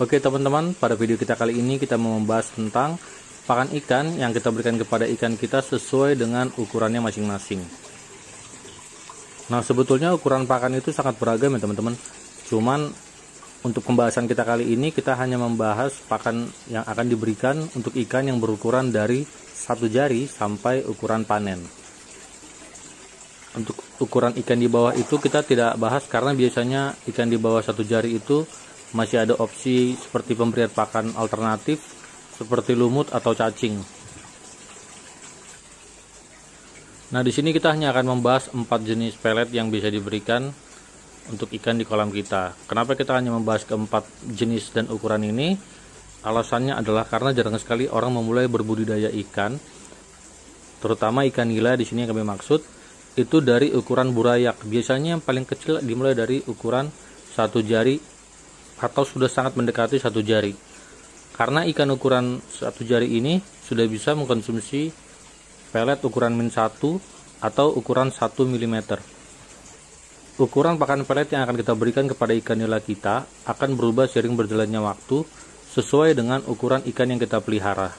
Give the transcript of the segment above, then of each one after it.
Oke teman-teman, pada video kita kali ini kita mau membahas tentang pakan ikan yang kita berikan kepada ikan kita sesuai dengan ukurannya masing-masing. Nah, sebetulnya ukuran pakan itu sangat beragam ya teman-teman. Cuman untuk pembahasan kita kali ini kita hanya membahas pakan yang akan diberikan untuk ikan yang berukuran dari 1 jari sampai ukuran panen. Untuk ukuran ikan di bawah itu kita tidak bahas karena biasanya ikan di bawah 1 jari itu masih ada opsi seperti pemberian pakan alternatif seperti lumut atau cacing. Nah, di sini kita hanya akan membahas 4 jenis pelet yang bisa diberikan untuk ikan di kolam kita. Kenapa kita hanya membahas keempat jenis dan ukuran ini? Alasannya adalah karena jarang sekali orang memulai berbudidaya ikan, terutama ikan nila di sini yang kami maksud, itu dari ukuran burayak. Biasanya yang paling kecil dimulai dari ukuran 1 jari atau sudah sangat mendekati 1 jari. Karena ikan ukuran 1 jari ini sudah bisa mengkonsumsi pelet ukuran min 1 atau ukuran 1 mm. Ukuran pakan pelet yang akan kita berikan kepada ikan nila kita akan berubah seiring berjalannya waktu sesuai dengan ukuran ikan yang kita pelihara.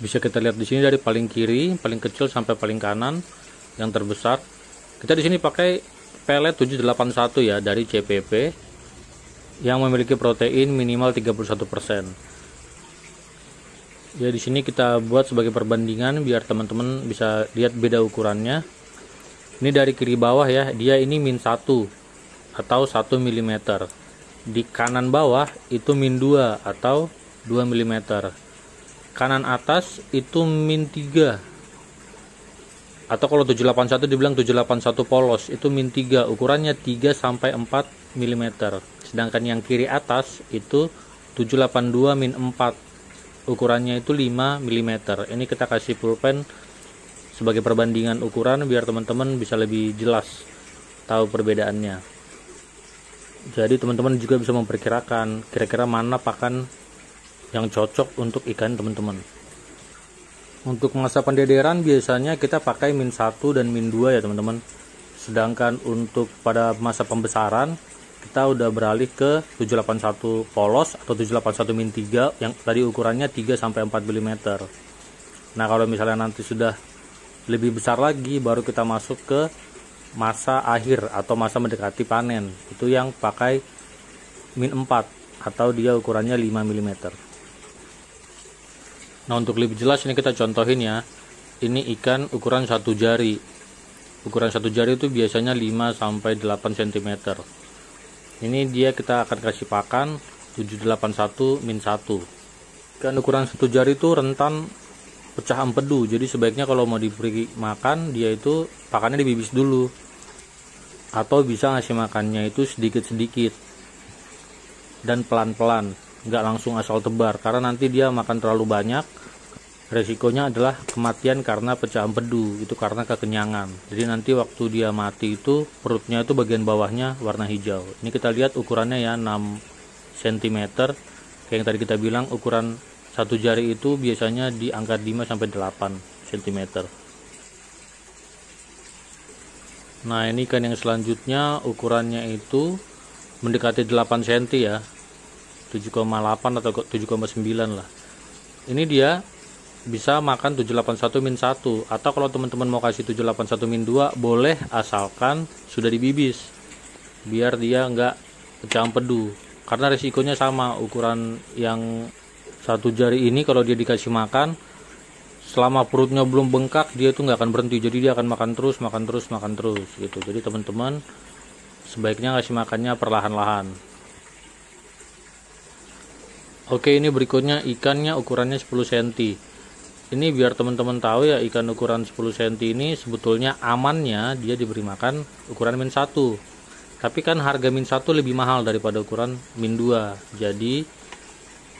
Bisa kita lihat di sini dari paling kiri, paling kecil sampai paling kanan yang terbesar. Kita di sini pakai pelet 781 ya dari CPP yang memiliki protein minimal 31%. Ya, di sini kita buat sebagai perbandingan biar teman-teman bisa lihat beda ukurannya. Ini dari kiri bawah ya, dia ini min 1 atau 1 mm. Di kanan bawah itu min 2 atau 2 mm. Kanan atas itu min 3. Atau kalau 781 dibilang 781 polos, itu min 3, ukurannya 3 sampai 4 mm. Sedangkan yang kiri atas itu 782 min 4, ukurannya itu 5 mm. Ini kita kasih pulpen sebagai perbandingan ukuran biar teman-teman bisa lebih jelas tahu perbedaannya. Jadi teman-teman juga bisa memperkirakan kira-kira mana pakan yang cocok untuk ikan teman-teman. Untuk masa pendederan biasanya kita pakai min 1 dan min 2 ya teman-teman. Sedangkan untuk pada masa pembesaran kita udah beralih ke 781 polos atau 781 min 3 yang tadi ukurannya 3 sampai 4 mm. Nah, kalau misalnya nanti sudah lebih besar lagi baru kita masuk ke masa akhir atau masa mendekati panen. Itu yang pakai min 4 atau dia ukurannya 5 mm. Nah, untuk lebih jelas ini kita contohin ya. Ini ikan ukuran 1 jari. Ukuran 1 jari itu biasanya 5 sampai 8 cm. Ini dia kita akan kasih pakan 781 min 1. Ikan ukuran 1 jari itu rentan pecah empedu. Jadi sebaiknya kalau mau diberi makan dia itu pakannya dibibis dulu. Atau bisa ngasih makannya itu sedikit-sedikit dan pelan-pelan, nggak langsung asal tebar karena nanti dia makan terlalu banyak. Resikonya adalah kematian karena pecah empedu, itu karena kekenyangan. Jadi nanti waktu dia mati itu perutnya itu bagian bawahnya warna hijau. Ini kita lihat ukurannya ya 6 cm. Kayak yang tadi kita bilang ukuran 1 jari itu biasanya di angka 5 sampai 8 cm. Nah, ini ikan yang selanjutnya ukurannya itu mendekati 8 cm ya. 7,8 atau 7,9 lah. Ini dia bisa makan 781 min 1 atau kalau teman-teman mau kasih 781 min 2 boleh asalkan sudah dibibis biar dia nggak pecah empedu karena resikonya sama. Ukuran yang 1 jari ini kalau dia dikasih makan selama perutnya belum bengkak dia itu nggak akan berhenti, jadi dia akan makan terus gitu. Jadi teman-teman sebaiknya ngasih makannya perlahan-lahan. Oke, ini berikutnya ikannya ukurannya 10 cm. Ini biar teman-teman tahu ya, ikan ukuran 10 cm ini sebetulnya amannya dia diberi makan ukuran min 1. Tapi kan harga min 1 lebih mahal daripada ukuran min 2. Jadi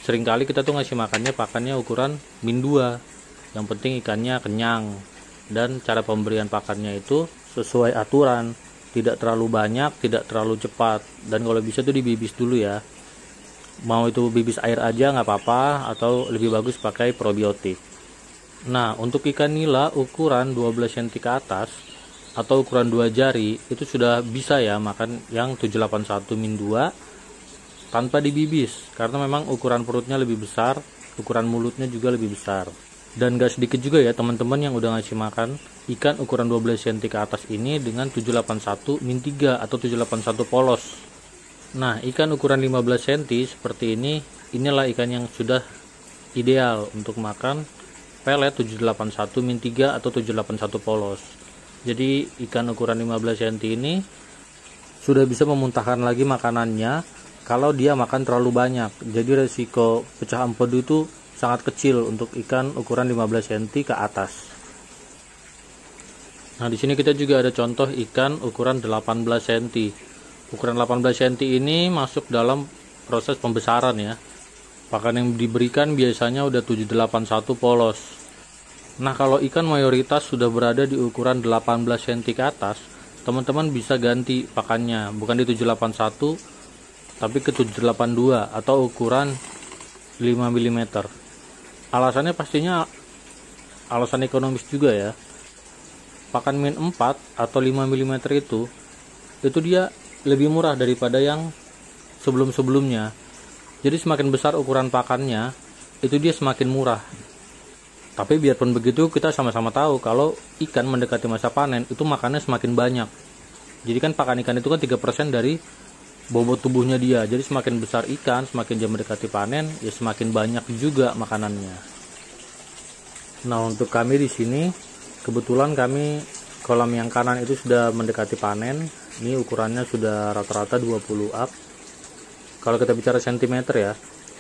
seringkali kita tuh ngasih makannya pakannya ukuran min 2. Yang penting ikannya kenyang dan cara pemberian pakannya itu sesuai aturan, tidak terlalu banyak, tidak terlalu cepat, dan kalau bisa tuh dibibis dulu ya. Mau itu bibis air aja nggak apa-apa atau lebih bagus pakai probiotik. Nah, untuk ikan nila ukuran 12 cm ke atas atau ukuran 2 jari itu sudah bisa ya makan yang 781 min 2 tanpa dibibis, karena memang ukuran perutnya lebih besar, ukuran mulutnya juga lebih besar. Dan gak sedikit juga ya teman-teman yang udah ngasih makan ikan ukuran 12 cm ke atas ini dengan 781-3 atau 781 polos. Nah, ikan ukuran 15 cm seperti ini, inilah ikan yang sudah ideal untuk makan pelet 781-3 atau 781 polos. Jadi ikan ukuran 15 cm ini sudah bisa memuntahkan lagi makanannya kalau dia makan terlalu banyak. Jadi resiko pecah empedu itu sangat kecil untuk ikan ukuran 15 cm ke atas. Nah, di sini kita juga ada contoh ikan ukuran 18 cm. Ukuran 18 cm ini masuk dalam proses pembesaran ya. Pakan yang diberikan biasanya udah 781 polos. Nah, kalau ikan mayoritas sudah berada di ukuran 18 cm ke atas, teman-teman bisa ganti pakannya, bukan di 781 tapi ke 782 atau ukuran 5 mm. Alasannya pastinya alasan ekonomis juga ya. Pakan min 4 atau 5 mm itu dia lebih murah daripada yang sebelum-sebelumnya. Jadi semakin besar ukuran pakannya, itu dia semakin murah. Tapi biarpun begitu, kita sama-sama tahu kalau ikan mendekati masa panen itu makannya semakin banyak. Jadi kan pakan ikan itu kan 3% dari bobot tubuhnya dia. Jadi semakin besar ikan, semakin dia mendekati panen, ya semakin banyak juga makanannya. Nah, untuk kami di sini kebetulan kami kolam yang kanan itu sudah mendekati panen. Ini ukurannya sudah rata-rata 20 up. Kalau kita bicara sentimeter ya.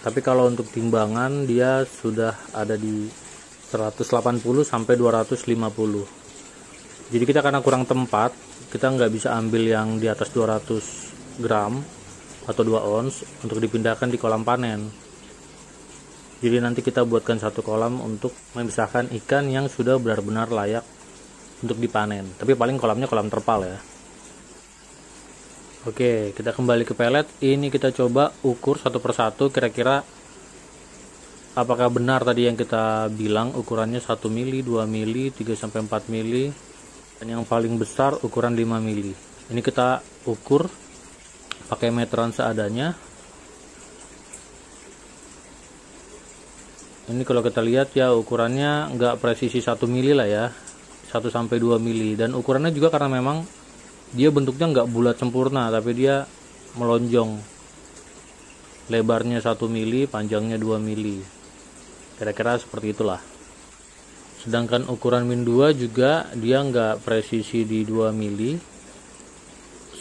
Tapi kalau untuk timbangan dia sudah ada di 180 sampai 250. Jadi kita karena kurang tempat, kita nggak bisa ambil yang di atas 200 gram atau 2 ons untuk dipindahkan di kolam panen. Jadi nanti kita buatkan satu kolam untuk memisahkan ikan yang sudah benar-benar layak untuk dipanen. Tapi paling kolamnya kolam terpal ya. Oke, kita kembali ke pelet. Ini kita coba ukur satu persatu kira-kira apakah benar tadi yang kita bilang ukurannya 1 mili, 2 mili, 3 sampai 4 mili, dan yang paling besar ukuran 5 mili. Ini kita ukur pakai meteran seadanya. Ini kalau kita lihat ya ukurannya nggak presisi 1 mili lah ya, 1 sampai 2 mili. Dan ukurannya juga karena memang dia bentuknya nggak bulat sempurna, tapi dia melonjong. Lebarnya 1 mili, panjangnya 2 mili. Kira-kira seperti itulah. Sedangkan ukuran min 2 juga dia nggak presisi di 2 mili.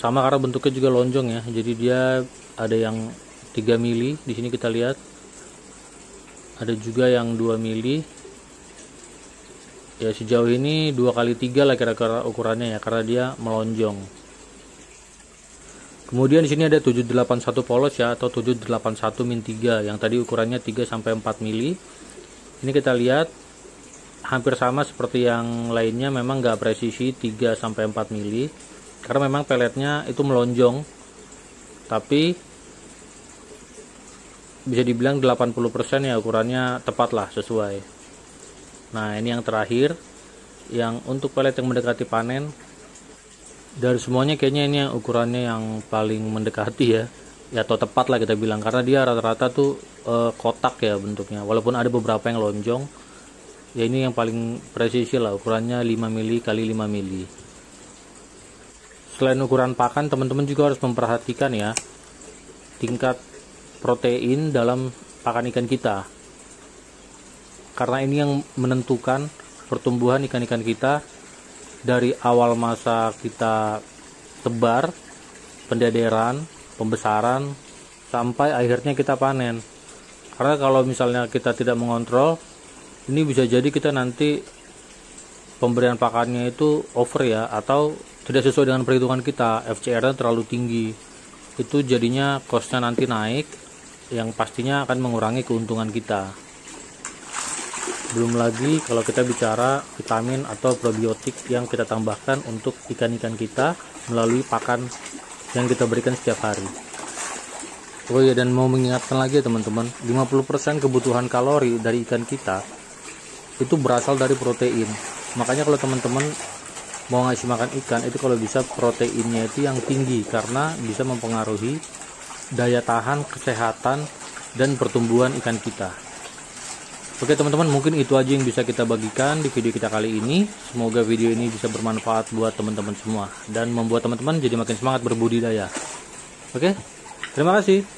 Sama karena bentuknya juga lonjong ya. Jadi dia ada yang 3 mili, di sini kita lihat. Ada juga yang 2 mili. Ya sejauh ini 2 kali 3 lah kira-kira ukurannya ya, karena dia melonjong. Kemudian di sini ada 781 polos ya, atau 781 min 3 yang tadi ukurannya 3 sampai 4 mili. Ini kita lihat hampir sama seperti yang lainnya, memang nggak presisi 3 sampai 4 mili karena memang peletnya itu melonjong. Tapi bisa dibilang 80% ya ukurannya tepat lah, sesuai. Nah, ini yang terakhir, yang untuk pelet yang mendekati panen. Dari semuanya kayaknya ini yang ukurannya yang paling mendekati ya atau tepat lah kita bilang, karena dia rata-rata tuh kotak ya bentuknya, walaupun ada beberapa yang lonjong. Ya ini yang paling presisi lah, ukurannya 5 mili kali 5 mili. Selain ukuran pakan, teman-teman juga harus memperhatikan ya tingkat protein dalam pakan ikan kita, karena ini yang menentukan pertumbuhan ikan-ikan kita dari awal masa kita tebar, pendederan, pembesaran, sampai akhirnya kita panen. Karena kalau misalnya kita tidak mengontrol, ini bisa jadi kita nanti pemberian pakannya itu over ya, atau tidak sesuai dengan perhitungan kita, FCR-nya terlalu tinggi. Itu jadinya cost-nya nanti naik, yang pastinya akan mengurangi keuntungan kita. Belum lagi kalau kita bicara vitamin atau probiotik yang kita tambahkan untuk ikan-ikan kita melalui pakan yang kita berikan setiap hari. Oh ya, dan mau mengingatkan lagi ya teman-teman, 50% kebutuhan kalori dari ikan kita itu berasal dari protein. Makanya kalau teman-teman mau ngasih makan ikan, itu kalau bisa proteinnya itu yang tinggi, karena bisa mempengaruhi daya tahan, kesehatan, dan pertumbuhan ikan kita. Oke teman-teman, mungkin itu aja yang bisa kita bagikan di video kita kali ini. Semoga video ini bisa bermanfaat buat teman-teman semua dan membuat teman-teman jadi makin semangat berbudidaya. Oke, terima kasih.